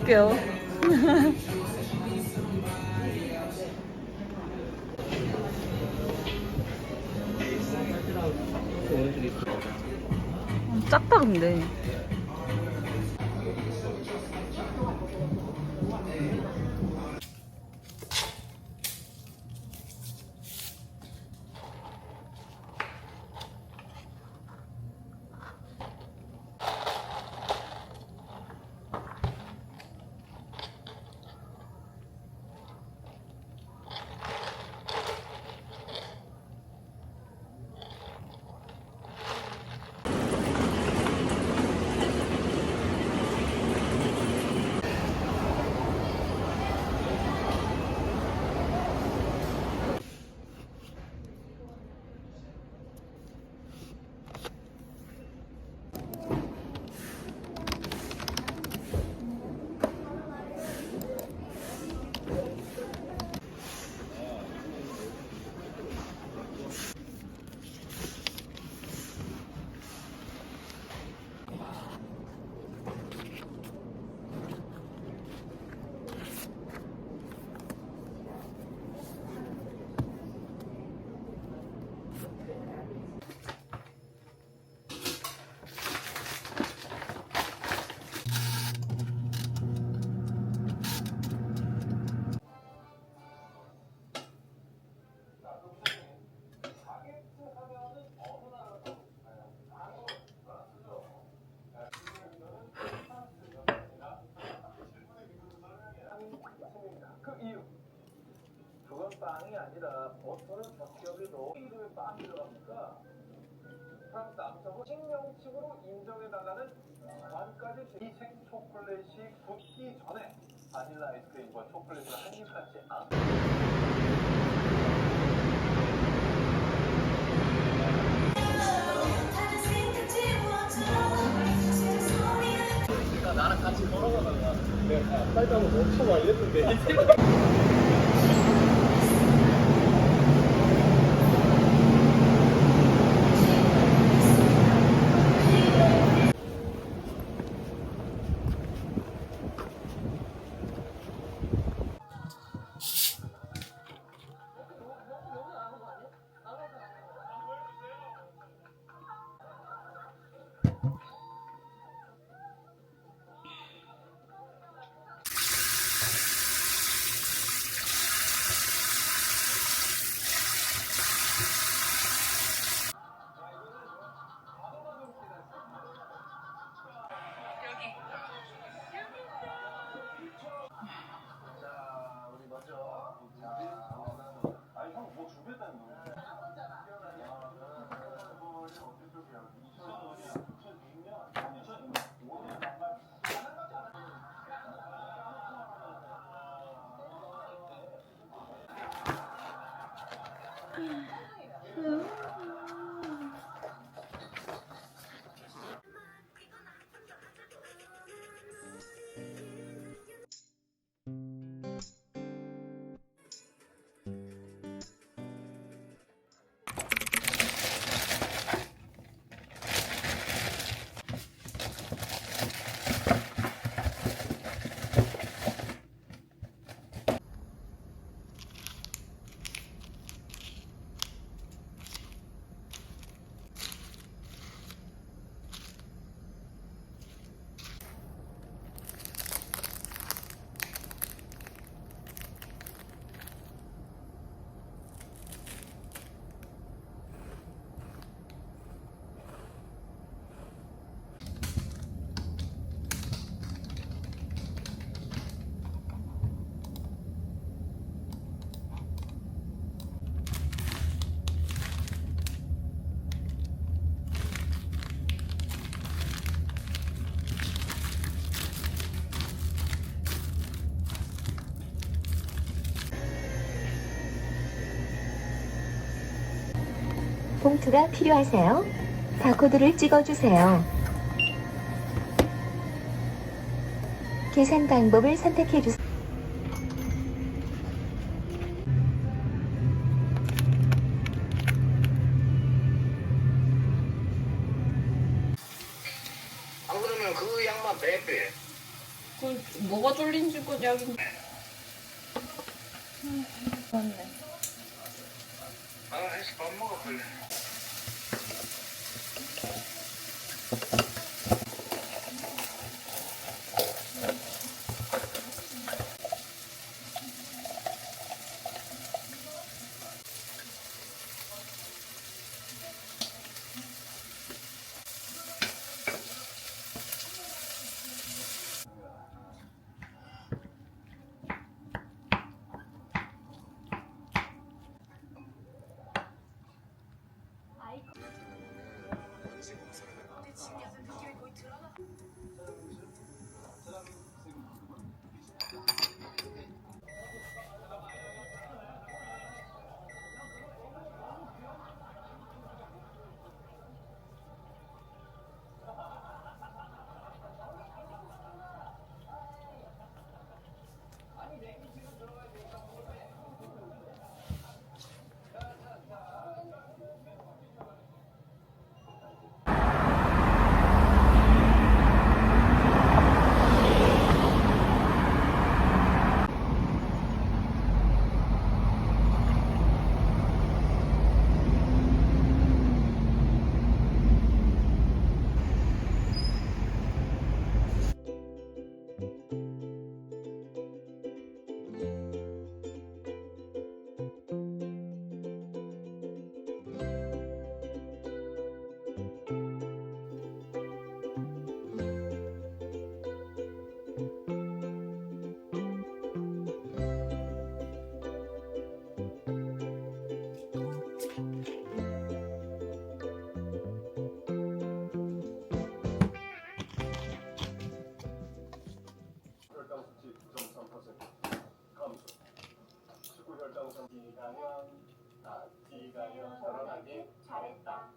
찍어줄게요. 작다 근데. 그건 빵이 아니라 버터를 적격해도 이름에 빵이 들어갑니까? 프랑스 남성은 식명식으로 인정해달라는 관까지 희생 초콜릿이 굳기 전에 바닐라 아이스크림과 초콜릿을 한 입같이 나랑 같이 걸어가다가 내가 빨리 한번 멈춰봐 이랬는데 봉투가 필요하세요? 바코드를 찍어주세요. 계산 방법을 선택해주세요. 안 그러면 그 양만 빼빼. 뭐가 쫄린 줄 여기. 맞네. 해서 밥 먹어 빨리. 혈당 수치 9.3% 감소. 축구 혈당 D가연, D가연 결혼하기 잘했다.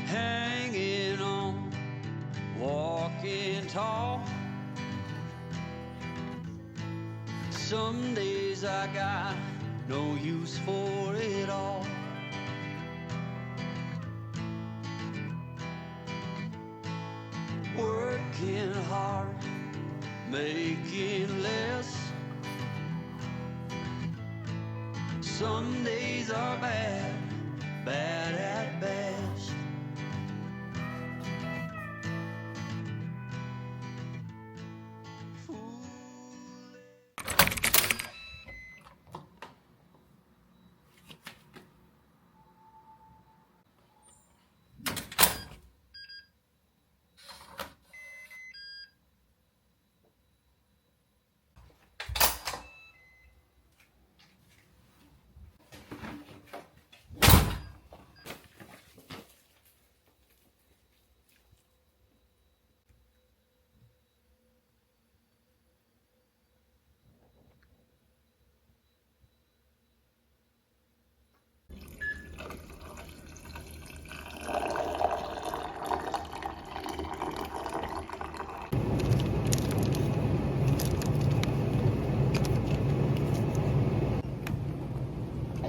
Hanging on, walking tall. Some days I got no use for it all. Working hard, making less. Some days are bad, bad at best.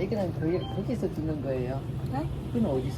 이거는 거기서 듣는 거예요. 네? 그건 어디서?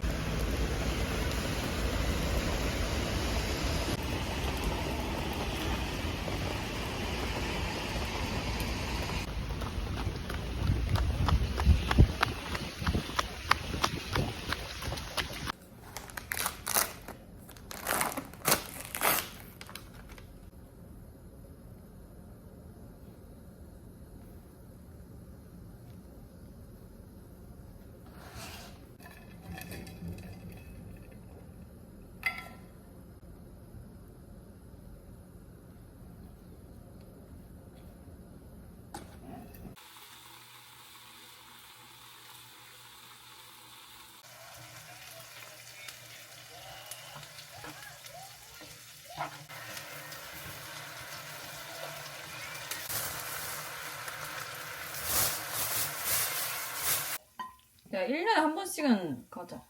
야, 1년에 한 번씩은 가자.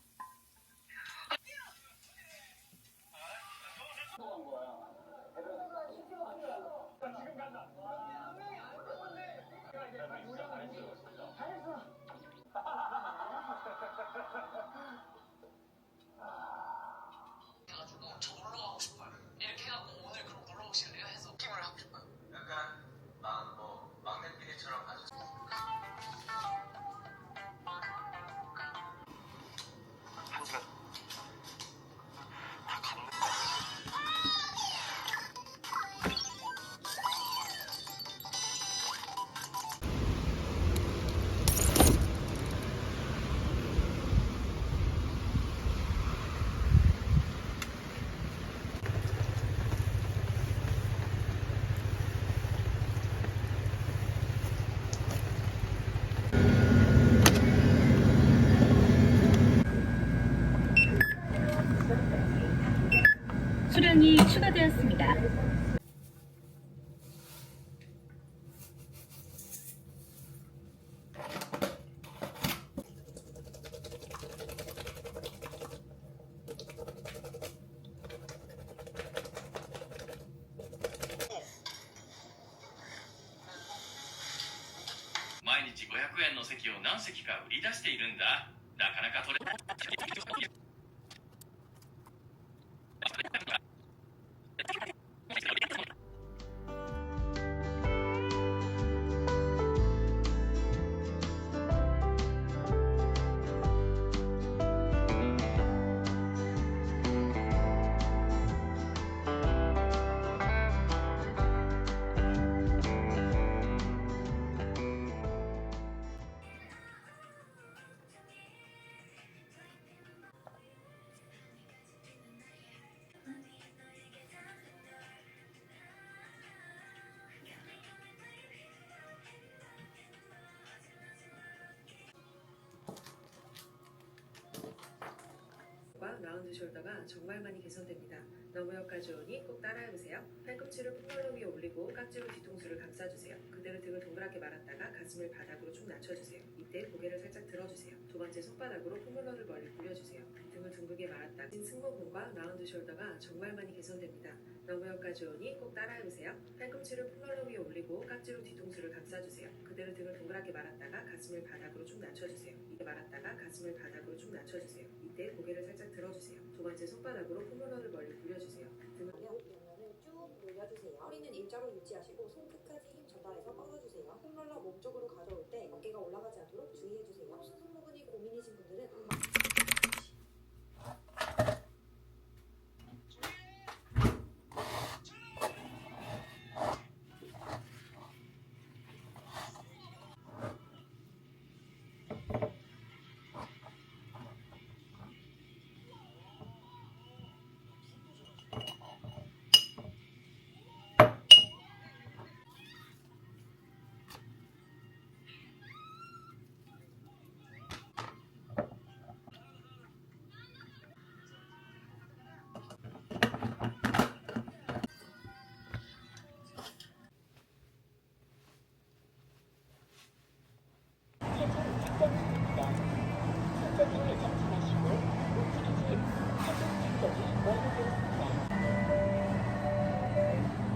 수량이 추가되었습니다.毎日500円の席を何席か売り出しているんだ。なかなか取れ라운드 숄더가 정말 많이 개선됩니다. 너무 역까지 오니 꼭 따라해보세요. 팔꿈치를 폼롤러 위에 올리고 깍지로 뒤통수를 감싸주세요. 그대로 등을 동그랗게 말았다가 가슴을 바닥으로 쭉 낮춰주세요. 이때 고개를 살짝 들어주세요. 두 번째 손바닥으로 폼롤러를 멀리 굴려주세요. 등을 둥글게 말았다가 승모근과 라운드 숄더가 정말 많이 개선됩니다. 너무 역까지 오니 꼭 따라해보세요. 팔꿈치를 폼롤러 위에 올리고 깍지로 뒤통수를 감싸주세요. 그대로 등을 동그랗게 말았다가 가슴을 바닥으로 쭉 낮춰주세요. 이때 말았다가 가슴을 바닥으로 쭉 낮춰주세요. 이때 고개를 살짝 들어주세요. 두 번째 손바닥으로 폼롤러를 멀리 굴려주세요. 등을 양면을 쭉 올려주세요. 허리는 일자로 유지하시고 손끝까지 힘 전달해서 뻗어주세요. 폼롤러 몸쪽으로 가져올 때 어깨가 올라가지 않도록 주의해주세요. 혹시 승모근이 고민이신 분들은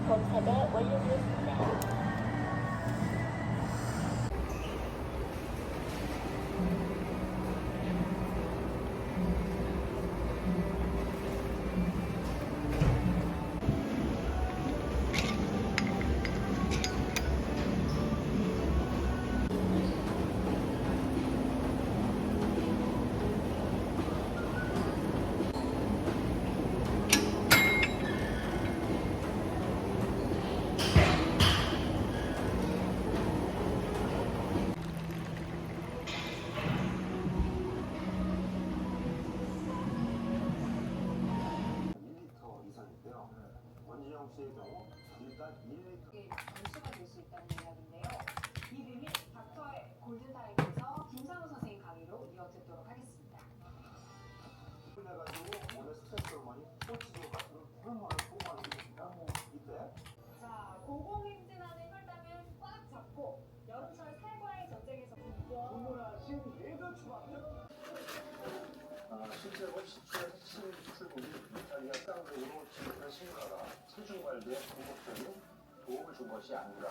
검사가 완료되었습니다. 원진영 씨의 경우 일단 1m 전수가 될 수 있다는 이야기인데요. 이 비밀 닥터의 골든타임에서 김상우 선생님 강의로 이어듣도록 하겠습니다. 그래가지고 오늘 스트레스 호르몬이 코치조 같은 호르몬을 소모하게 됩니다. 이때 자, 고공행진하는 혈당을 꽉 잡고 여름철 살과의 전쟁에서 공부하신 예전추만요. 실제로 시추의 핵심 출국이 이탈리아 쌍으로 진입한 신가가 체중 관리에 궁극적인 도움을 준 것이 아닌가.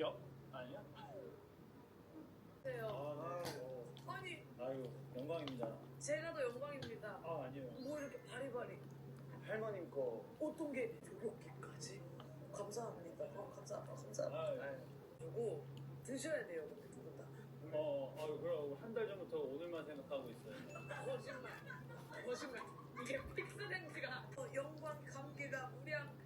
아니야? 아니 아유 영광입니다. 제가 더 영광입니다. 아 아니에요. 뭐 이렇게 바리바리 할머님 거. 어떤 게 이렇게까지 감사합니다. 감사합니다. 아, 그리고 드셔야 돼요. 근데 두 분 다. 그럼 한 달 전부터 오늘만 생각하고 있어요. 거짓말. 이게 픽스렌즈가 영광 감개가 무량해요.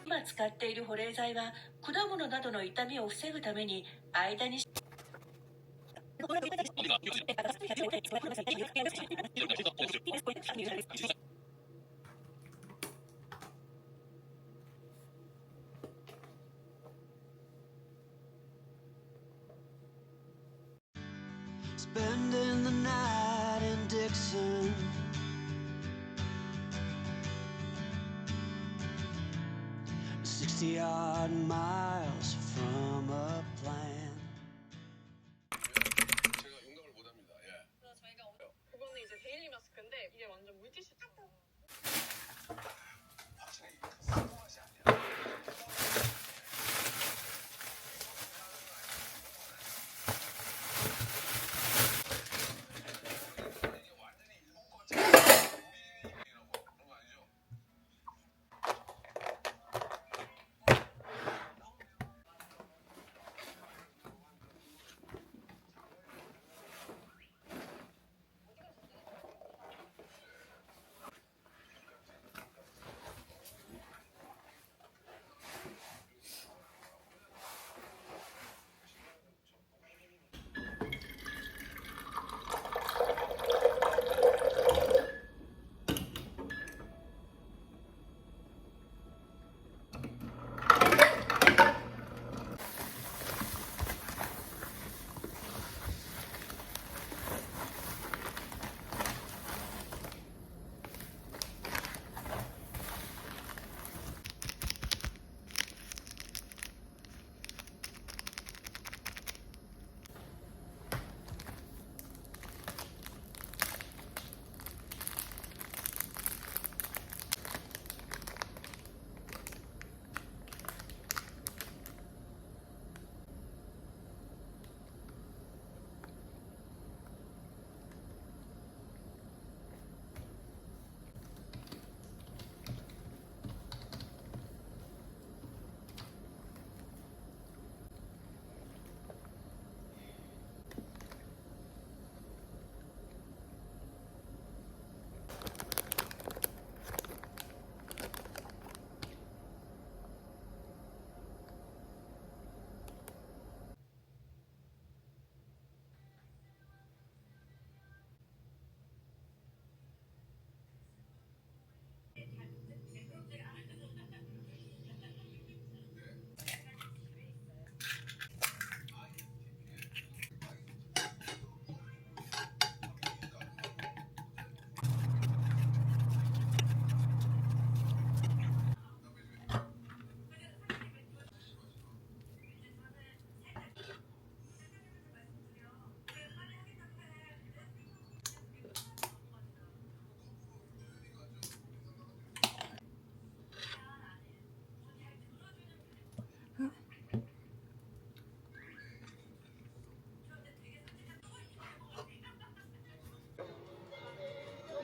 今使っている保冷剤は果物などの傷みを防ぐために間にSpending the night in Dixon. Odd miles from a plan. 제가 용납을 못합니다. 예. 그래서 저희가 그거는 이제 데일리 마스크인데 이게 완전 물티슈처럼.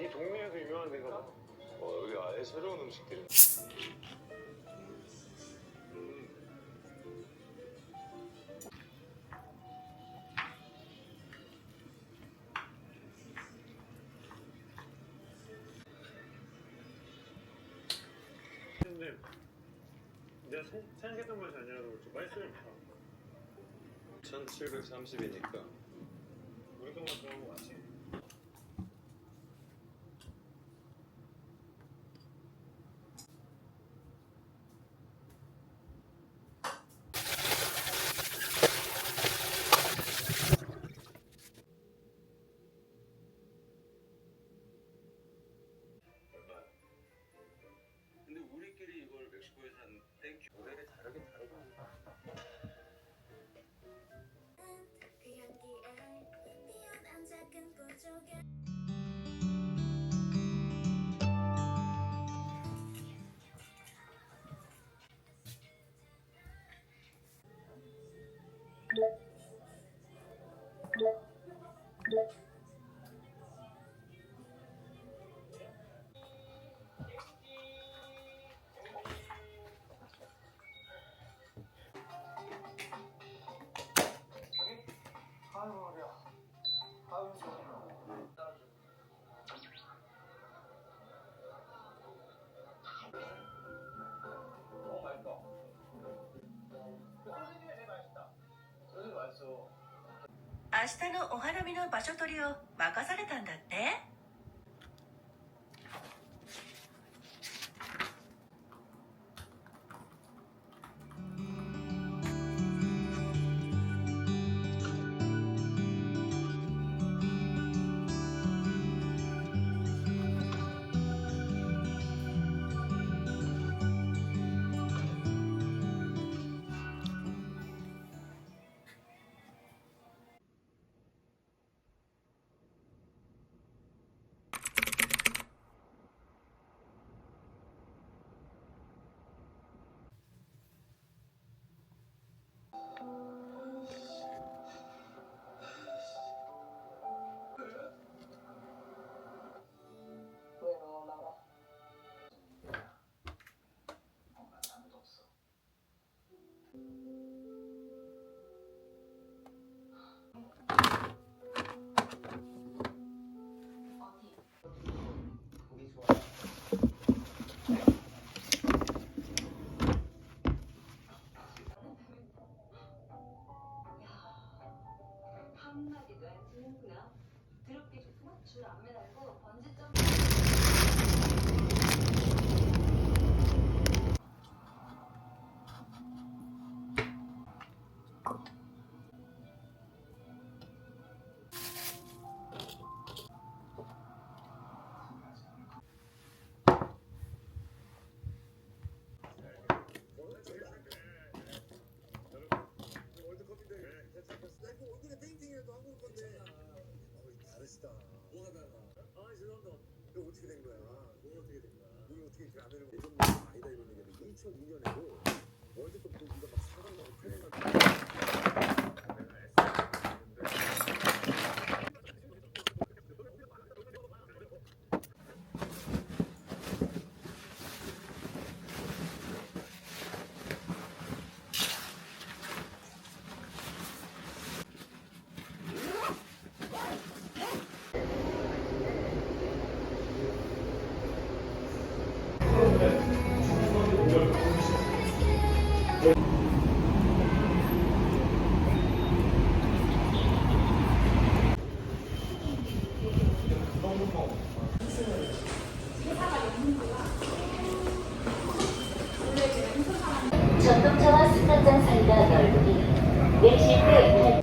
이 동네에서 유명한 데가 봐. 여기 아예 새로운 음식들이. 근데 내가 생각했던 맛이 아니라서 좀 맛있어요. 1730이니까 우리 것만 좋아하는 거 맞지? 근데 우리끼리 이걸 멕시코에서 산 땡큐 모델이 다르긴 다르다. 아유 머리야. 아유 좋아. 맛있다. 소세지가 제일 맛있다. 소세지 맛있어. 明日のお花見の場所取りを任されたんだって。한마디도 안 듣는구나. 드럽게 좋구나. 줄 안 매달고 번지 점. 다르시다. 뭐가 달라? 아 죄송합니다. 이거 어떻게 된 거야? 뭐 어떻게 된 거야? 이거 어떻게 그 라면을 예전 모습 아니다 이런 얘기인데 2002년에도 월드컵 때 우리가 막 4강 나고 8강 나고 전동차와 승강장 사이가 넓으니 내실 때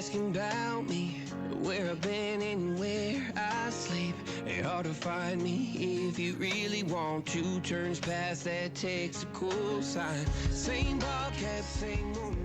asking about me, where I've been and where I sleep. It's hard to find me if you really want to. Turns past that takes a cool sign. Same ball cap, same moment.